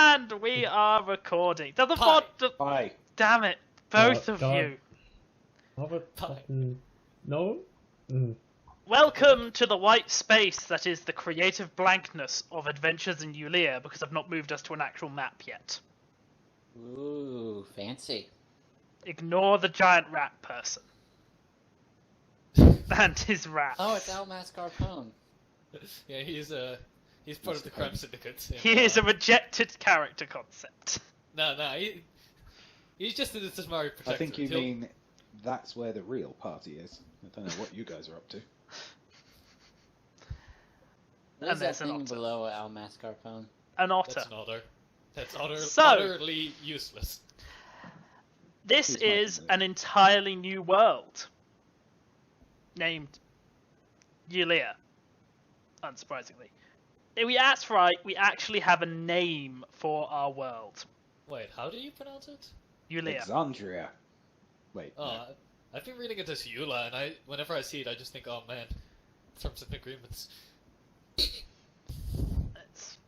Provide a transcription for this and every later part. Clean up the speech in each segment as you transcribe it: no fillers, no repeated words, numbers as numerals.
And we are recording. Hi. Damn it, both Oh, of God. you. No? Welcome to the white space that is the creative blankness of Adventures in Eulea, because I've not moved us to an actual map yet. Ooh, fancy. Ignore the giant rat person. And his rats. Oh, it's Almas Carpone. Yeah, he's part of the crime syndicate. He is a rejected character concept. No, he's just an Ismari protector. I think you mean that's where the real party is. I don't know what you guys are up to. What is that there's an thing otter. below Almas Carpone? An otter. That's an otter. That's So- utterly useless. This He's is not an entirely new world. Named Eulea. Unsurprisingly. That's right, we actually have a name for our world. Wait, how do you pronounce it? Eulea. Alexandria. Wait. Oh, no. I've been reading it as Eula, and whenever I see it, I just think, oh man, terms and agreements.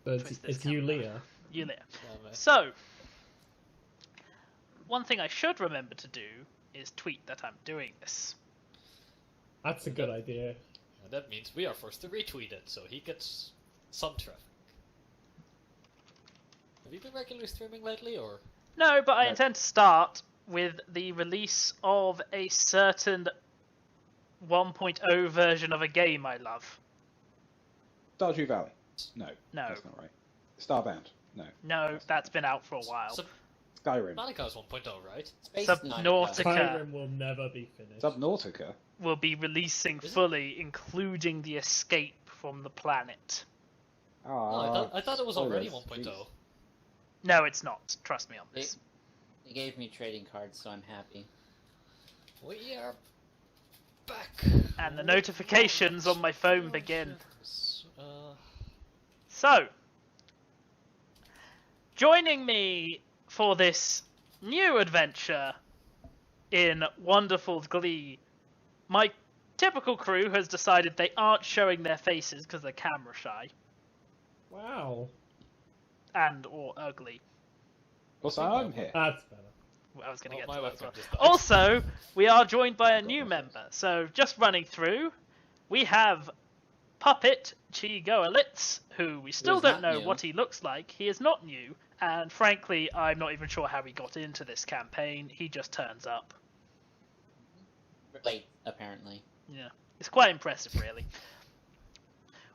But twist this it's camera. Eulea. Eulea. Oh, man. So, one thing I should remember to do is tweet that I'm doing this. That's a good idea. And that means we are forced to retweet it, so he gets some traffic. Have you been regularly streaming lately, or? No, but I No. intend to start with the release of a certain 1.0 version of a game I love. Stardew Valley. No. No. That's not right. Starbound. No. No, that's been out for a while. Skyrim. Subnautica 1.0, right? Space Subnautica. Skyrim will never be finished. Subnautica. Will be releasing Is it? fully, including the escape from the planet. Oh, I thought it was already spoilers, 1.0. jeez. No, it's not. Trust me on this. They gave me trading cards, so I'm happy. We are back. And the notifications on my phone begin. Uh, So, joining me for this new adventure in wonderful glee, my typical crew has decided they aren't showing their faces because they're camera shy Wow. and or ugly. Also, I'm here. That's better. I was going to oh, get my to that as well. webcam just died. Also, we are joined by a new member. So, just running through, we have Puppet Chigoalitz, who we still Who's don't not know new. what he looks like. He is not new, and frankly, I'm not even sure how he got into this campaign. He just turns up. Late, apparently. Yeah, it's quite impressive, really.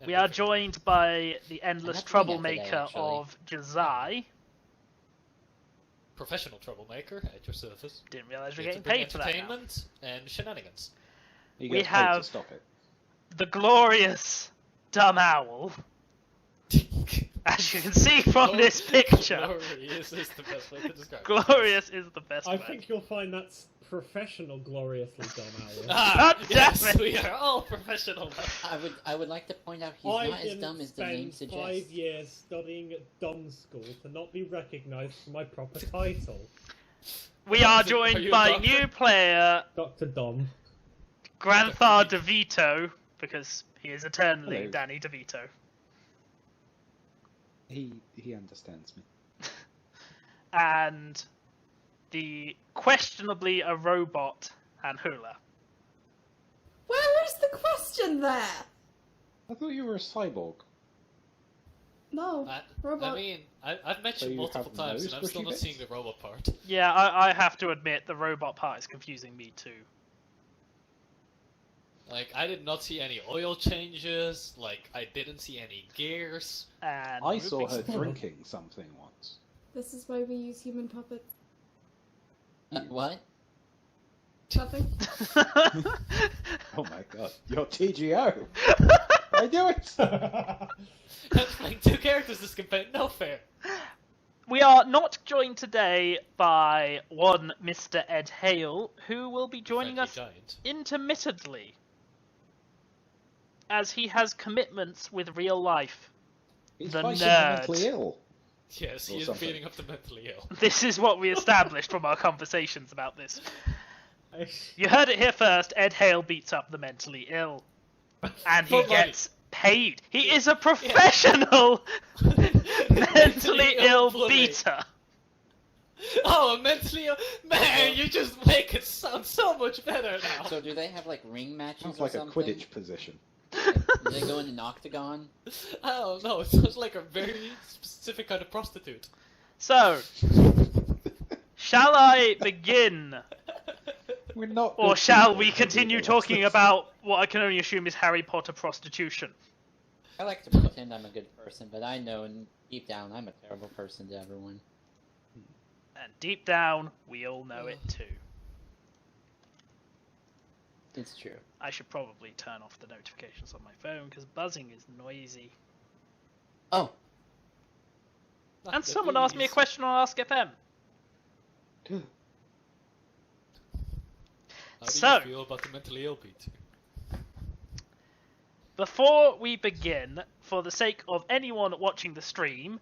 And We are everything. joined by the endless I'm not doing that troublemaker today, actually. of Jazai. Professional troublemaker at your service. Didn't realize we're Here getting to bring paid for that now. entertainment and shenanigans. He we gets paid have- to stop it. The glorious Dumb Owl. As you can see from this picture, Glorious is the best way to describe it. glorious is the best I way. think you'll find that's professional gloriously dumb owl. Ah, God yes, damn it. we are all professional. I would like to point out he's I not as didn't dumb as the name spend suggests. 5 years studying at dumb school to not be recognised for my proper title. We are Are joined you a by doctor? new player Dr. Dom. Grandpa DeVito, because he is eternally Hello. Danny DeVito. He understands me. And the questionably a robot Hanhula. Where is the question there? I thought you were a cyborg. No, robot. I mean, I've met So you you multiple have times, those and I'm still squishy not bits? seeing the robot part. Yeah, I have to admit the robot part is confusing me too. Like, I did not see any oil changes. Like, I didn't see any gears. And I saw moving her stuff. drinking something once. This is why we use human puppets. What? Nothing. Oh my god, you're TGO! I do it! I'm playing two characters this campaign. No fair. We are not joined today by one Mr. Ed Hale, who will be joining Frankie us Giant. intermittently, as he has commitments with real life. He's The fighting nerd. mentally ill. Yes, Or he is something. beating up the mentally ill. This is what we established from our conversations about this. You heard it here first, Ed Hale beats up the mentally ill. And he For money. gets paid. He is a professional mentally ill bully. beater. Oh, mentally ill. Man, you just make it sound so much better now. So do they have like ring matches Sounds or like a something? Quidditch position. Do they go in an octagon? I don't know, it sounds like a very specific kind of prostitute. So, shall I begin? We're not. Or good shall people, we continue everyone. talking about what I can only assume is Harry Potter prostitution? I like to pretend I'm a good person, but I know deep down I'm a terrible person to everyone. And deep down, we all know it too. It's true. I should probably turn off the notifications on my phone because buzzing is noisy. Oh, And someone asked me a question on Ask FM. How do So- you feel about the mentally ill Peter? Before we begin, for the sake of anyone watching the stream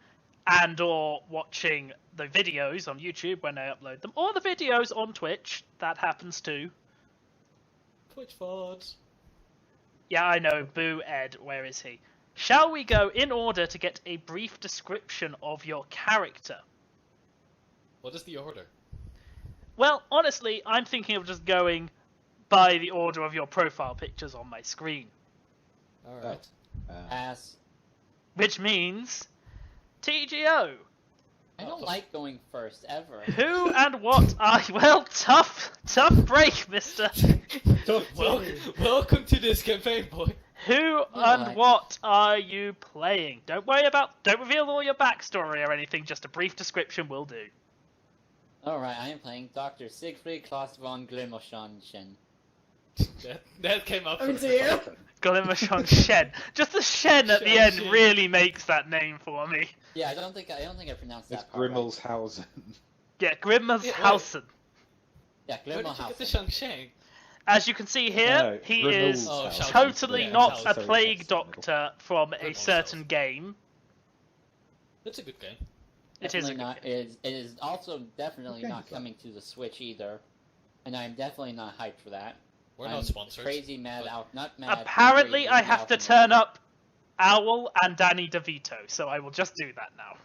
and or watching the videos on YouTube when I upload them, or the videos on Twitch, that happens too. Twitch VODs. Yeah, I know, boo Ed, where is he? Shall we go in order to get a brief description of your character? What is the order? Well, honestly, I'm thinking of just going by the order of your profile pictures on my screen. Alright. pass. Which means TGO. I don't like going first ever. Who and what are you? Well, tough break, mister. Welcome to this campaign, boy. Who and like- what are you playing? Don't reveal all your backstory or anything, just a brief description will do. Alright, I am playing Dr. Siegfried Klaus von Glimmelschonchen. That came up. Oh first. dear. Glimmershon Shen. Just the Shen at the Shen, end Shen. really makes that name for me. Yeah, I don't think I pronounced It's that part right. Grimmelshausen. Yeah, Grimmershausen. Yeah, Where did you get the Glimmelhausen. Shang-Shang? As you can see here, No, he Grimmel's is Oh, house. totally Yeah, not house. a Very plague next to the middle. doctor from a Grimmel's certain house. game. That's a good game. It is a Definitely good not. game. It is also definitely What game not is that? coming to the Switch either, and I'm definitely not hyped for that. We're I'm not sponsored. Crazy mad but- out, not mad. Apparently, crazy I have to alchemist. turn up Owl and Danny DeVito, so I will just do that now.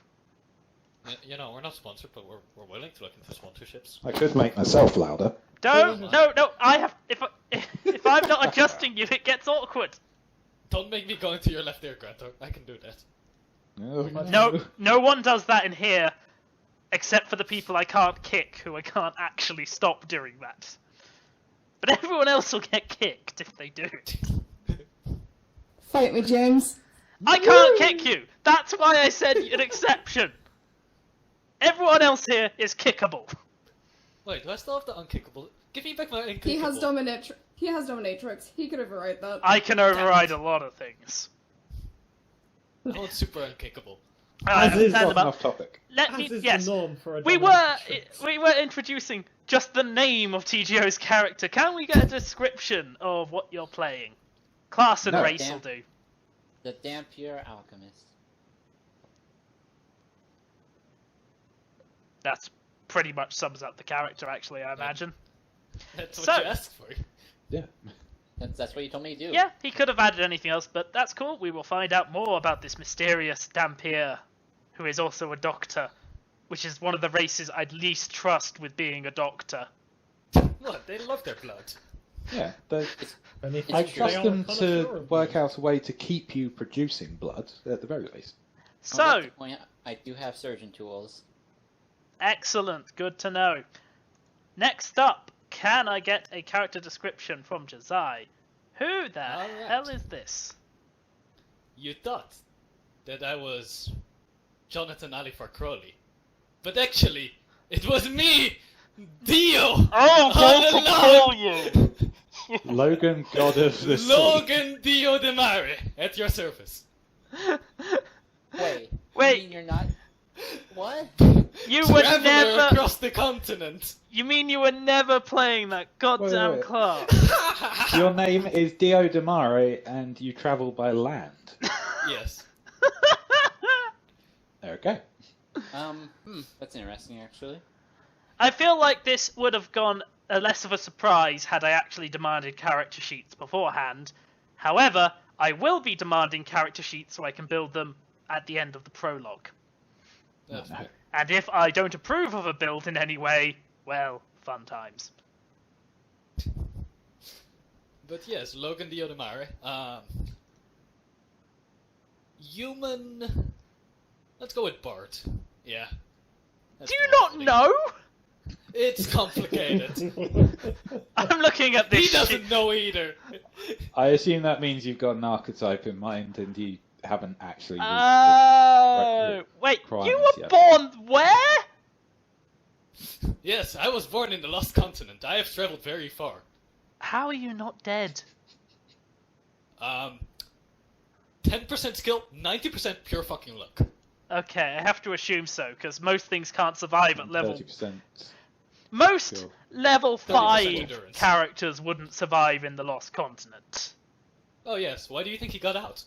You know, we're not sponsored, but we're willing to look into sponsorships. I could make myself louder. Don't, no, I have, if I'm not adjusting you, it gets awkward. Don't make me go into your left ear, Grantor. I can do that. No one does that in here, except for the people I can't kick, who I can't actually stop doing that. But everyone else will get kicked if they do. Fight me, James. I can't kick you! That's why I said an exception! Everyone else here is kickable. Wait, do I still have the unkickable? Give me back my unkickable. He has dominatrix. He could override that. I can override a lot of things. I want super unkickable. I As is stand them up. Off topic. Let As me, is yes, the norm for a we dominatrix. were introducing just the name of TGO's character. Can we get a description of what you're playing? Class and No. race Damn. will do. The Dampier Alchemist. That's pretty much sums up the character, actually, I imagine. That's what So- you asked for. Yeah. That's what you told me to do. Yeah, he could have added anything else, but that's cool. We will find out more about this mysterious Dampier, who is also a doctor, which is one of the races I'd least trust with being a doctor. What? They love their blood. Yeah. And if I they trust are them connoisseur to of work blood. out a way to keep you producing blood, at the very least. I'd like So, to point out, I do have surgeon tools. excellent, good to know. Next up, can I get a character description from Jazai? Who the Alright. hell is this? You thought that I was Jonathan Ali for Crowley, but actually, it was me, Dio. Oh, All call along. you! Logan, God of the Sea. Logan Dio de Mare, at your service. Wait. Wait. You mean you're not? What? You were Traveler never. across the continent. You mean you were never playing that goddamn wait. class? Your name is Dio Demare, and you travel by land. Yes. Okay. That's interesting, actually. I feel like this would have gone less of a surprise had I actually demanded character sheets beforehand. However, I will be demanding character sheets so I can build them at the end of the prologue. That's No. fair. And if I don't approve of a build in any way, well, fun times. But yes, Logan the Odemare. Human. Let's go with Bard. Yeah. That's Do you more not fitting. know? It's complicated. I'm looking at He this doesn't shit. know either. I assume that means you've got an archetype in mind and you haven't actually reached Oh, wait, you requirements were yet. born where? Yes, I was born in the Lost Continent. I have traveled very far. How are you not dead? 10% skill, 90% pure fucking luck. Okay, I have to assume so, because most things can't survive at level... 30%. Most Sure. level 30% 5 endurance. characters wouldn't survive in the Lost Continent. Oh yes, why do you think he got out?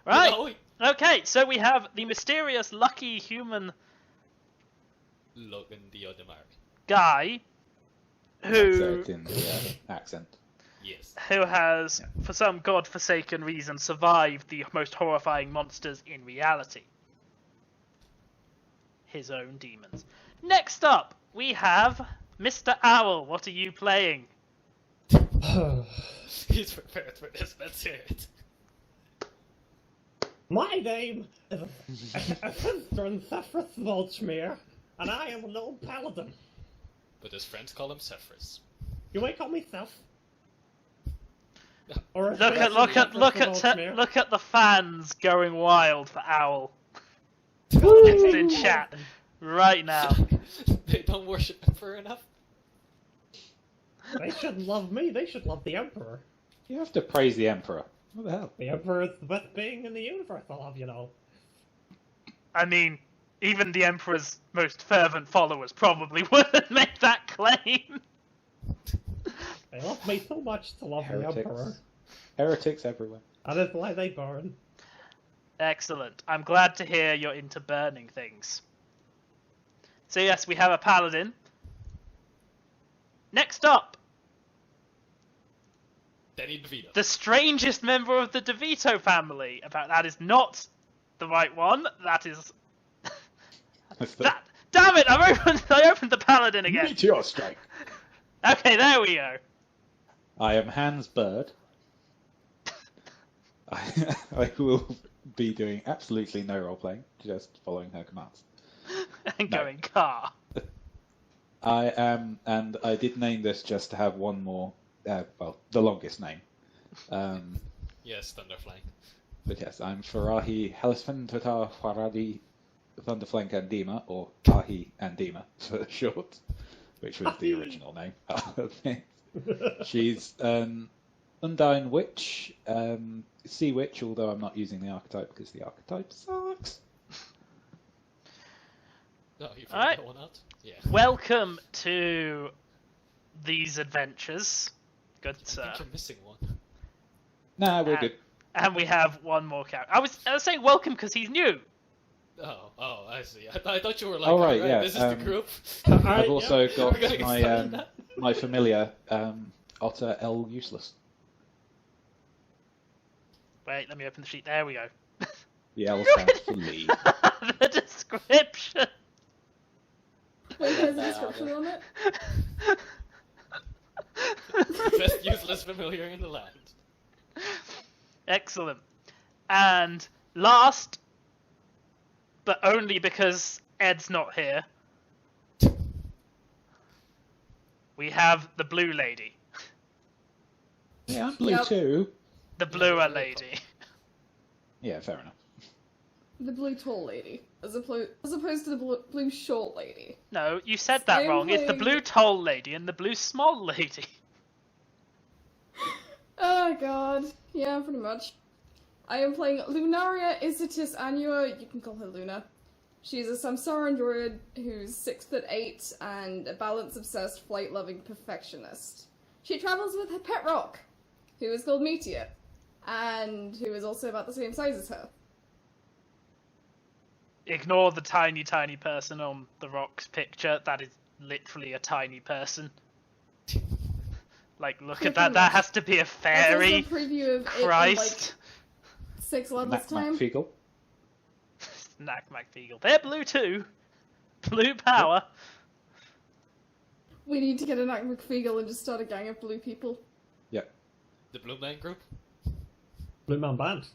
Right, No, okay, so we have the mysterious lucky human Logan the Odemare. guy Say who it in the accent. Yes. has, for some godforsaken reason, survived the most horrifying monsters in reality. His own demons. Next up, we have Mr. Owl. What are you playing? He's prepared for this, let's hear it. My name is Ephistron Zephyrus Volchmere, and I am an old paladin. But his friends call him Cephras. You may call me Seth. Or Look at the fans going wild for Owl. It's in chat right now. They don't worship Emperor enough? They shouldn't love me, they should love the Emperor. You have to praise the Emperor. What the hell? The Emperor is the best being in the universe, I love, you know. I mean, even the Emperor's most fervent followers probably wouldn't make that claim. They love me so much to love the Emperor. Heretics. Heretics everywhere. That is why they burn. Excellent. I'm glad to hear you're into burning things. So yes, we have a paladin. Next up, Danny DeVito. the strangest member of the DeVito family. About that is not the right one. That is that. Damn it! I opened the paladin again. Meteor strike. Okay, there we go. I am Hans Bird. I will be doing absolutely no role playing, just following her commands. And No. going car. I am, and I did name this just to have one more, well, the longest name. Yes, Thunderflying. But yes, I'm Farahi Helisfentutar Faradi Thunderflank Andima, or Ahi Andima for short, which was the original name. She's an Undyne Witch, Sea Witch, although I'm not using the archetype because the archetype sucks. No, you figured Alright. that one out? Yeah. Welcome to these adventures. Good I sir. think you're missing one. Nah, we're good. And we have one more character. I was saying welcome because he's new. Oh, I see. I thought you were like, Oh, right, alright, yeah, this is the group. I've also We're got gonna explain my that. my familiar Otter L Useless. Wait, let me open the sheet. There we go. The L stands for Lee. The description. Wait, there's a description on it? Best useless familiar in the land. Excellent. And last, but only because Ed's not here, we have the blue lady. Yeah, I'm blue Yep. too. The bluer lady. Yeah, fair enough. The blue tall lady, as opposed to the blue short lady. No, you said that Same wrong. It's the thing. blue tall lady and the blue small lady. Oh god, yeah, pretty much. I am playing Lunaria Isitis Annua, you can call her Luna. She's a Samsara druid who's 6'8" and a balance-obsessed, flight-loving perfectionist. She travels with her pet rock, who is called Meteor, and who is also about the same size as her. Ignore the tiny, tiny person on the rock's picture. That is literally a tiny person. Like, look Yeah, at that. pretty That much. has to be a That's fairy. also a preview of it in, Christ. like, 6 levels time. McFeagle. Knack McFeagle. They're blue too. Blue power. We need to get a Knack McFeagle and just start a gang of blue people. Yep. The Blue Man Group? Blue Man Band.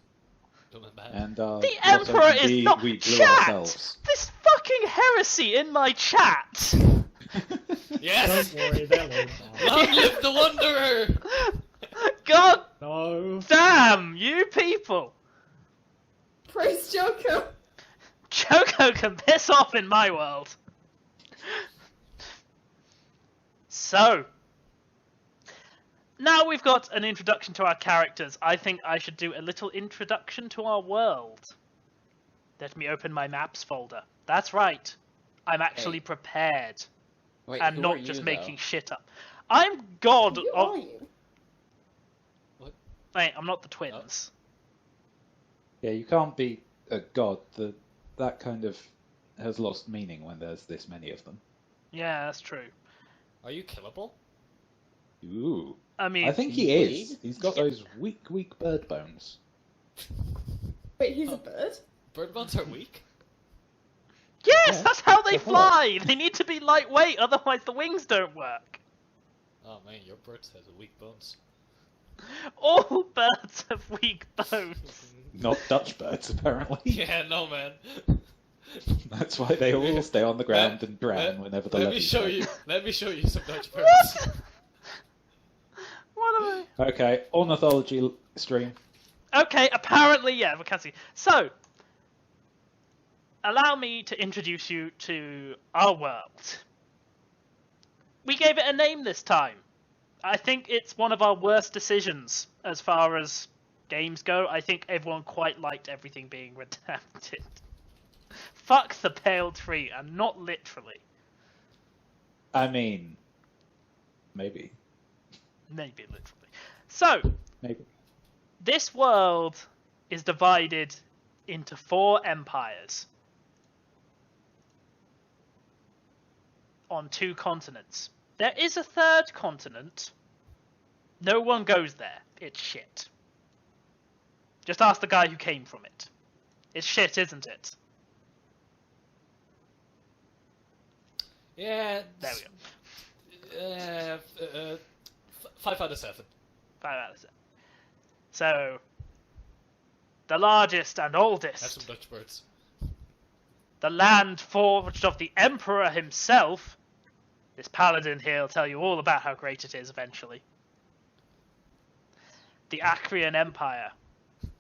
Blue Man Band. And The what Emperor else? is not we blew chat. ourselves. This fucking heresy in my chat. Yes! Don't worry, they'll all Long live the Wanderer! God No. damn, you people. Praise Joko! Choco can piss off in my world. So, now we've got an introduction to our characters, I think I should do a little introduction to our world. Let me open my maps folder. That's right. I'm actually Hey. prepared Wait, and who not are just you, making though? shit up. I'm God Who of... are you? Wait, I'm not the twins. Yeah, you can't be a god. That kind of has lost meaning when there's this many of them. Yeah, that's true. Are you killable? Ooh. I mean, I think he Can you is. bleed? He's got those weak bird bones. Wait, he's a bird? Bird bones are weak? yes, Yeah, that's how they they're fly. They need to be lightweight, otherwise the wings don't work. Oh man, your bird has weak bones. All birds have weak bones. Not Dutch birds, apparently. Yeah, no man. That's why they all stay on the ground and drown Let- whenever the Let me levees show break. you. Let me show you some Dutch birds. What? What am I? Okay, ornithology stream. Okay, apparently, yeah, we can see. So, allow me to introduce you to our world. We gave it a name this time. I think it's one of our worst decisions as far as games go. I think everyone quite liked everything being redacted. Fuck the pale tree, and not literally. I mean, maybe. Maybe literally. So, Maybe. this world is divided into 4 empires on 2 continents. There is a 3rd continent. No one goes there. It's shit. Just ask the guy who came from it. It's shit, isn't it? Yeah. There we go. 5 out of 7. 5 out of 7. So, the largest and Have oldest, some Dutch birds. the land forged of the Emperor himself. This paladin here will tell you all about how great it is eventually. The Acrian Empire.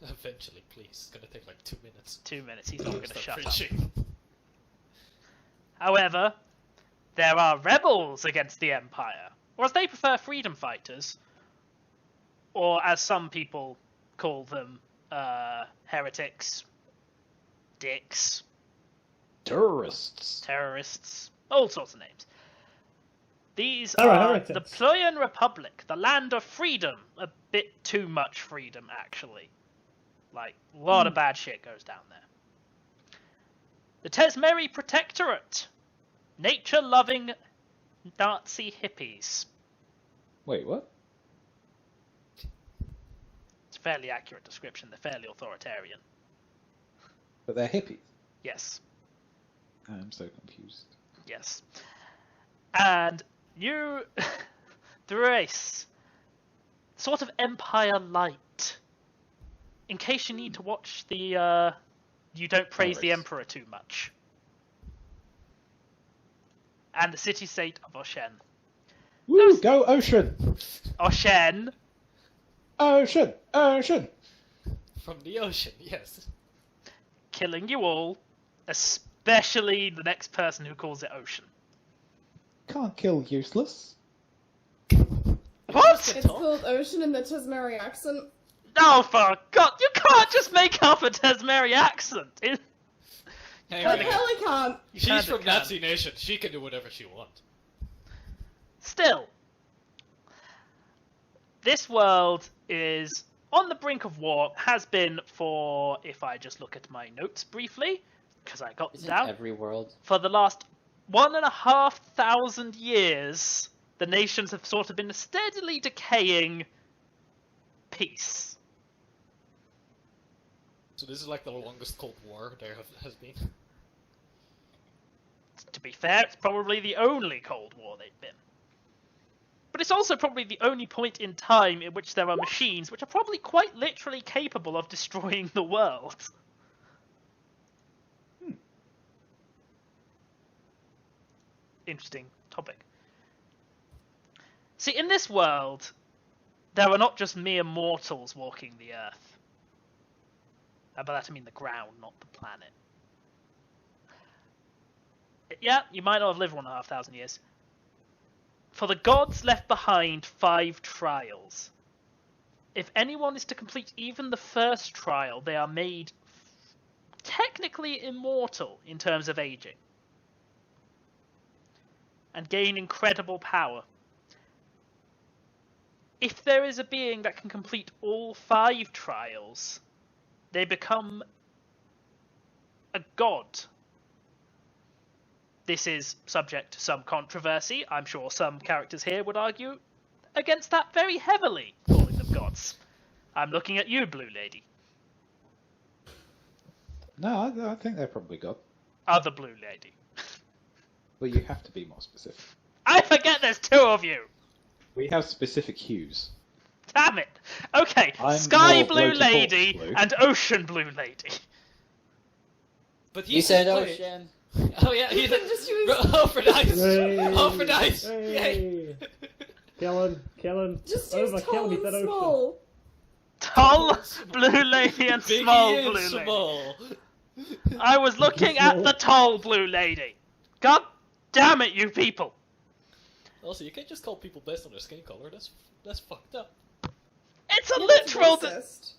Eventually, please. It's gonna take like 2 minutes. 2 minutes, he's not going to Stop shut up. preaching. However, there are rebels against the Empire, or as they prefer, freedom fighters, or as some people call them, heretics, dicks, Terrorists. terrorists, all sorts of names. These There are are heretics. the Ployan Republic, the land of freedom. A bit too much freedom, actually. Like, a lot of bad shit goes down there. The Tesmeri Protectorate, nature-loving Nazi hippies. Wait, what? It's a fairly accurate description. They're fairly authoritarian. But they're hippies. Yes. I'm so confused. Yes. And you, the race, sort of Empire Light. In case you need to watch the, you don't praise the race. Emperor too much. And the city-state of Oshen. Woo! Go ocean! Oshen, Ocean! Ocean! From the ocean, yes. killing you all, especially the next person who calls it Ocean. Can't kill useless. What? It's called Ocean in the Tesmeri accent. No, for God, you can't just make up a Tesmeri accent. Hang Like, on. hell I can't. You She's kinda from can. Nazi Nation. She can do whatever she wants. Still, this world is on the brink of war, has been for, if I just look at my notes briefly, because I got them Isn't down, every world? for the last 1,500 years, the nations have sort of been a steadily decaying peace. So this is like the longest Cold War there has been. To be fair, it's probably the only Cold War they've been. But it's also probably the only point in time in which there are machines which are probably quite literally capable of destroying the world. Interesting topic. See, in this world, there are not just mere mortals walking the earth. By that I mean the ground, not the planet. Yeah, you might not have lived 1,500 years. For the gods left behind 5 trials. If anyone is to complete even the first trial, they are made technically immortal in terms of aging. And gain incredible power. If there is a being that can complete all 5 trials, they become a god. This is subject to some controversy. I'm sure some characters here would argue against that very heavily, calling them gods. I'm looking at you, Blue Lady. No, I think they're probably God. Other Blue Lady. But you have to be more specific. I forget there's 2 of you! We have specific hues. Damn it! Okay, I'm Sky more Blue blue to Lady blue. and Ocean Blue Lady. But You said can play- ocean. Oh yeah, You he can did. just use Oh, for nice! Hey. Oh, for nice! Yay! Hey. Kill him. just Oh, use my tall kill me, and that ocean. small. Tall Blue Lady and Biggie Small and Blue Lady. small. I was looking at the tall Blue Lady. God damn it, you people! Also, you can't just call people based on their skin color. That's fucked up. It's a Yeah, that's literal. racist.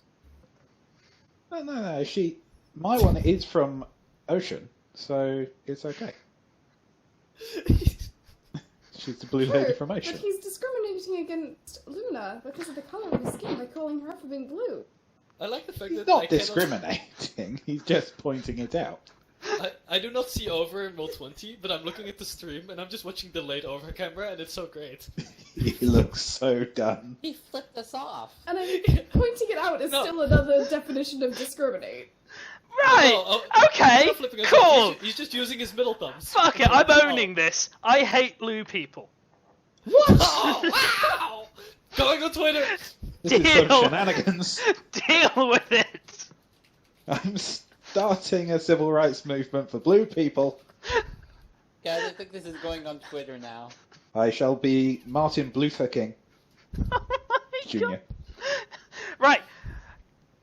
No. My one is from Ocean, so it's okay. She's the blue lady from But Ocean. he's discriminating against Luna because of the color of her skin by calling her for being blue. I like the fact He's that not I cannot- discriminating, he's just pointing it out. I do not see over in Roll20, but I'm looking at the stream and I'm just watching delayed over camera and it's so great. He looks so done. He flipped us off. And pointing it out is No. still another definition of discriminate. Right. Oh, he's Okay. not flipping us Cool. off, he's just using his middle thumbs. Fuck it. I'm owning this. I hate blue people. Oh, wow! Going on Twitter! This is some Deal. shenanigans. Deal with it. I'm starting a civil rights movement for blue people. Guys, I think this is going on Twitter now. I shall be Martin Luther King Oh my Jr. God. Right.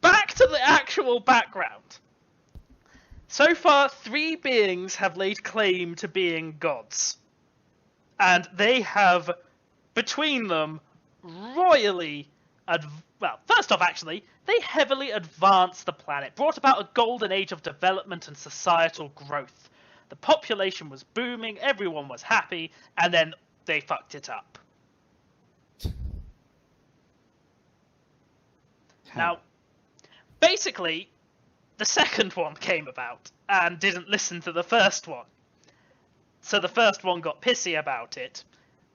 Back to the actual background. So far, 3 beings have laid claim to being gods. And they have, between them, royally... well, first off, actually, they heavily advanced the planet, brought about a golden age of development and societal growth. The population was booming, everyone was happy, and then they fucked it up. Now, basically, the second one came about and didn't listen to the first one. So the first one got pissy about it,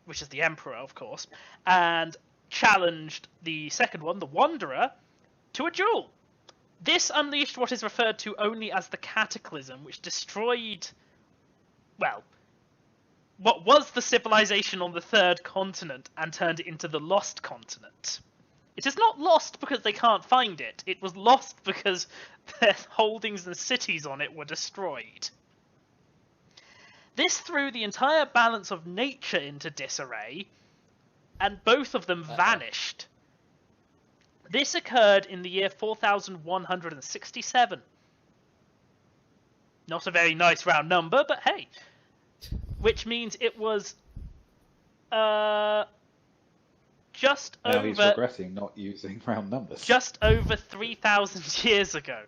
which is the Emperor, of course, and challenged the second one, the Wanderer, to a duel. This unleashed what is referred to only as the Cataclysm, which destroyed, well, what was the civilization on the third continent and turned it into the Lost Continent. It is not lost because they can't find it. It was lost because their holdings and cities on it were destroyed. This threw the entire balance of nature into disarray, and both of them vanished. This occurred in the year 4167. Not a very nice round number, but hey. Which means it was just Now he's over regretting not using round numbers. just over 3,000 years ago.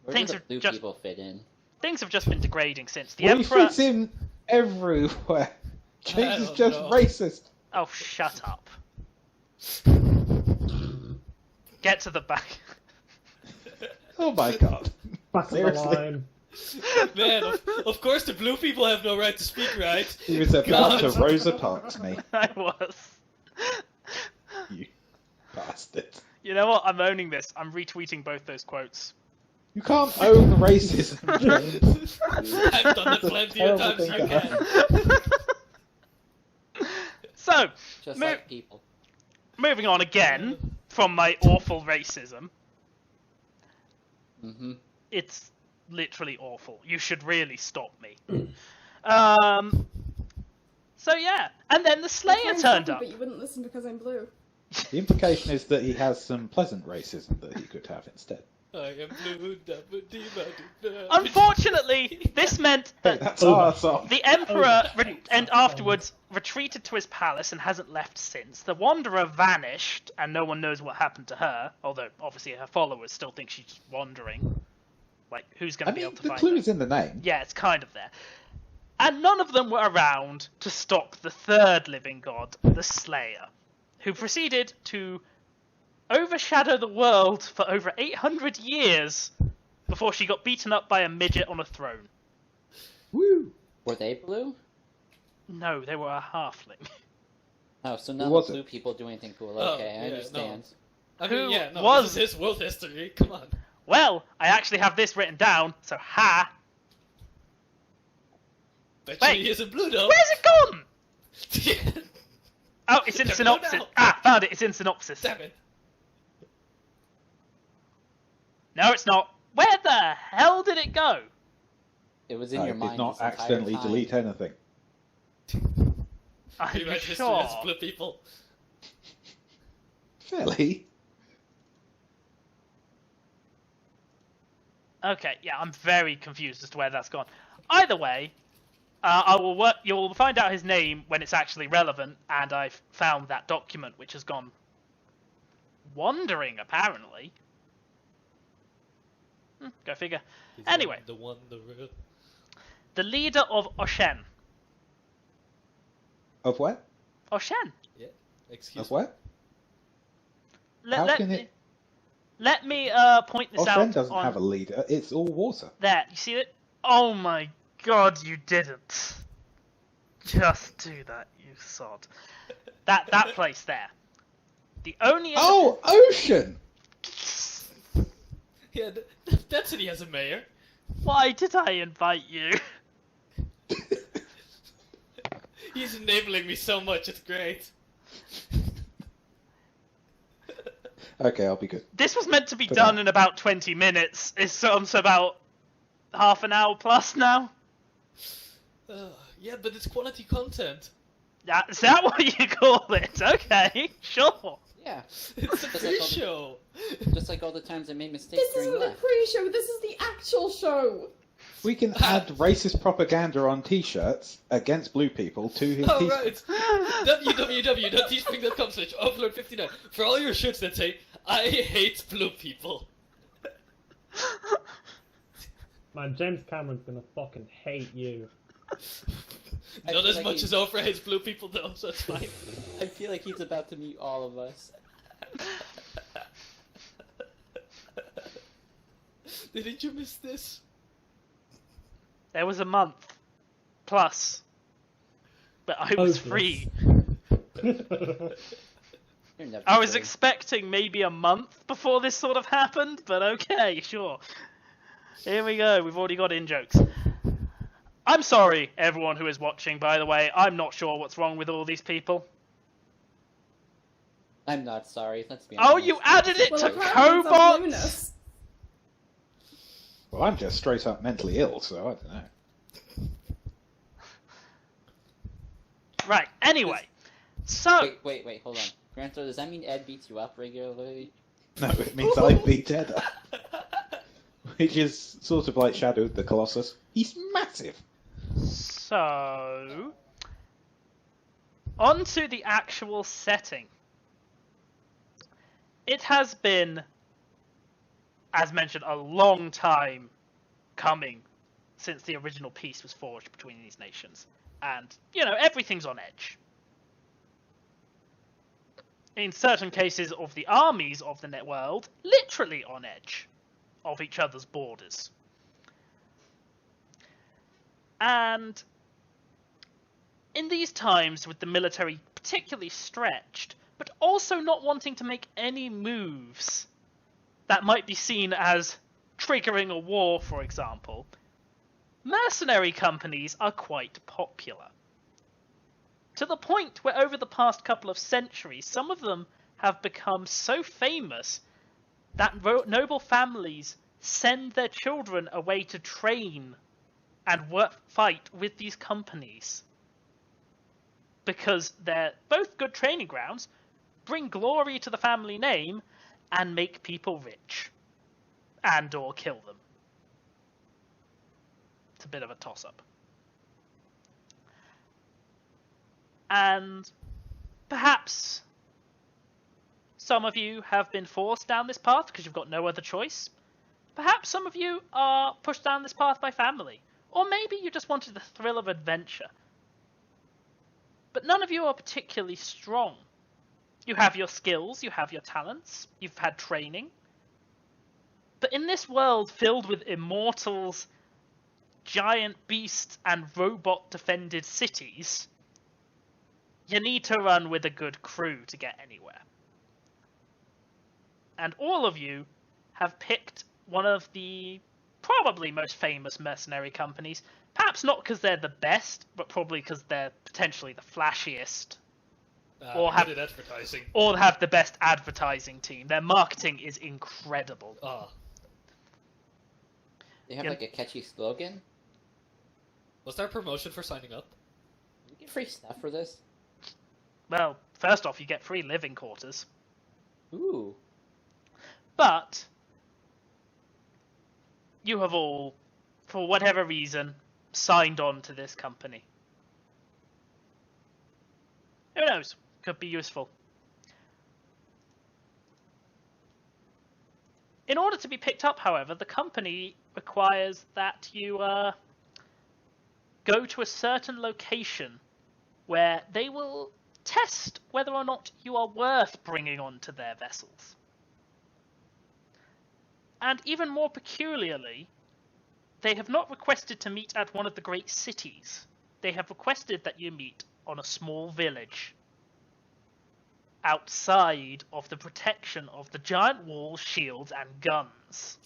Where Things do the are blue just- people fit in? Things have just been degrading since. The Well, he Emperor... fits in everywhere. James is don't just know. racist. Oh, shut up. Get to the back. Oh my god. Back of the Seriously? line. Man, of course the blue people have no right to speak, right? He was about God. to Rosa Parks me, I was. you bastard. You know what? I'm owning this. I'm retweeting both those quotes. You can't own racism, James. I've done it That's a plenty of terrible times, thing you to can. So, Just Mo- like people. moving on again from my awful racism. Mm-hmm. It's literally awful. You should really stop me. So yeah, and then the I'm Slayer trying to turned stop up. you, but you wouldn't listen because I'm blue. The implication is that he has some pleasant racism that he could have instead. I am blue, Unfortunately, this meant Hey, that that's our song. the Emperor and afterwards retreated to his palace and hasn't left since. The Wanderer vanished, and no one knows what happened to her. Although obviously her followers still think she's just wandering. Like, who's going I to be mean, able to the find clue her? is in the name. Yeah, it's kind of there. And none of them were around to stop the third living god, the Slayer, who proceeded to overshadow the world for over 800 years before she got beaten up by a midget on a throne. Woo! Were they blue? No, they were a halfling. Oh, so none was of the it? blue people do anything cool. Oh, Okay, I yeah, understand. I Who mean, yeah, no, was- this is his world history. Come on. Well, I actually have this written down, so ha! Bet Wait. he isn't blue though. Where's it gone? Oh, it's in They're synopsis. blue now. Ah, found it. It's in synopsis. Damn it. No, it's not. Where the hell did it go? It was in I your did mind not this entire accidentally time. delete anything. Are you Rewrite history sure? as blue people. Fairly. Okay, yeah, I'm very confused as to where that's gone. Either way, I will work. You'll find out his name when it's actually relevant, and I've found that document which has gone wandering apparently. Go figure. He's Anyway. the one, the real. The leader of Oshen. Of where? Oshen. Yeah. Excuse Of where? Let, How can it? let me point this Oshen out doesn't on have a leader. It's all water. there. You see it? Oh my god, you didn't. Just do that, you sod. That place there. The only Oh, ocean! Yeah, that city has a mayor. Why did I invite you? He's enabling me so much, it's great. Okay, I'll be good. This was meant to be For done now. in about 20 minutes. It's almost about half an hour plus now. Yeah, but it's quality content. Is that what you call it? Okay, sure. Yeah, It's a Just like all the- pre-show. just like all the times I made mistakes This during isn't the left. pre-show, this is the actual show! We can add racist propaganda on T-shirts against blue people to his Oh, T-shirts. right. www.teespring.com/upload59 for all your shirts that say, I hate blue people. Man, James Cameron's gonna fucking hate you. I Not feel as like much he- as Oprah hates blue people though, so it's fine. I feel like he's about to meet all of us. Didn't you miss this? There was a month plus, but I was Hopeless. free. You're never I was good. expecting maybe a month before this sort of happened, but okay, sure. Here we go. We've already got in jokes. I'm sorry, everyone who is watching, by the way. I'm not sure what's wrong with all these people. I'm not sorry. Let's be Oh, honest. you added it Well, to apparently it's Cobot? Luminous. Well, I'm just straight up mentally ill, so I don't know. Right, anyway. So, Wait, hold on. Grantor, does that mean Ed beats you up regularly? No, it means I beat Ed up. Which is sort of like Shadow the Colossus. He's massive. So, on to the actual setting. It has been, as mentioned, a long time coming since the original peace was forged between these nations. And, you know, everything's on edge. In certain cases of the armies of the net world, literally on edge of each other's borders. And in these times with the military particularly stretched, but also not wanting to make any moves that might be seen as triggering a war, for example, mercenary companies are quite popular. To the point where over the past couple of centuries, some of them have become so famous that noble families send their children away to train and fight with these companies. Because they're both good training grounds, bring glory to the family name, and make people rich. And or kill them. It's a bit of a toss-up. And perhaps some of you have been forced down this path because you've got no other choice. Perhaps some of you are pushed down this path by family. Or maybe you just wanted the thrill of adventure. But none of you are particularly strong. You have your skills, you have your talents, you've had training. But in this world filled with immortals, giant beasts, and robot-defended cities, you need to run with a good crew to get anywhere. And all of you have picked one of the probably most famous mercenary companies. Perhaps not because they're the best, but probably because they're potentially the flashiest. Or have the best advertising team. Their marketing is incredible. They have like a catchy slogan. Was there a promotion for signing up? Do you get free stuff for this? Well, first off, you get free living quarters. Ooh. But you have all, for whatever reason, signed on to this company. Who knows? Could be useful. In order to be picked up, however, the company requires that you go to a certain location where they will test whether or not you are worth bringing onto their vessels. And even more peculiarly, they have not requested to meet at one of the great cities. They have requested that you meet on a small village outside of the protection of the giant walls, shields, and guns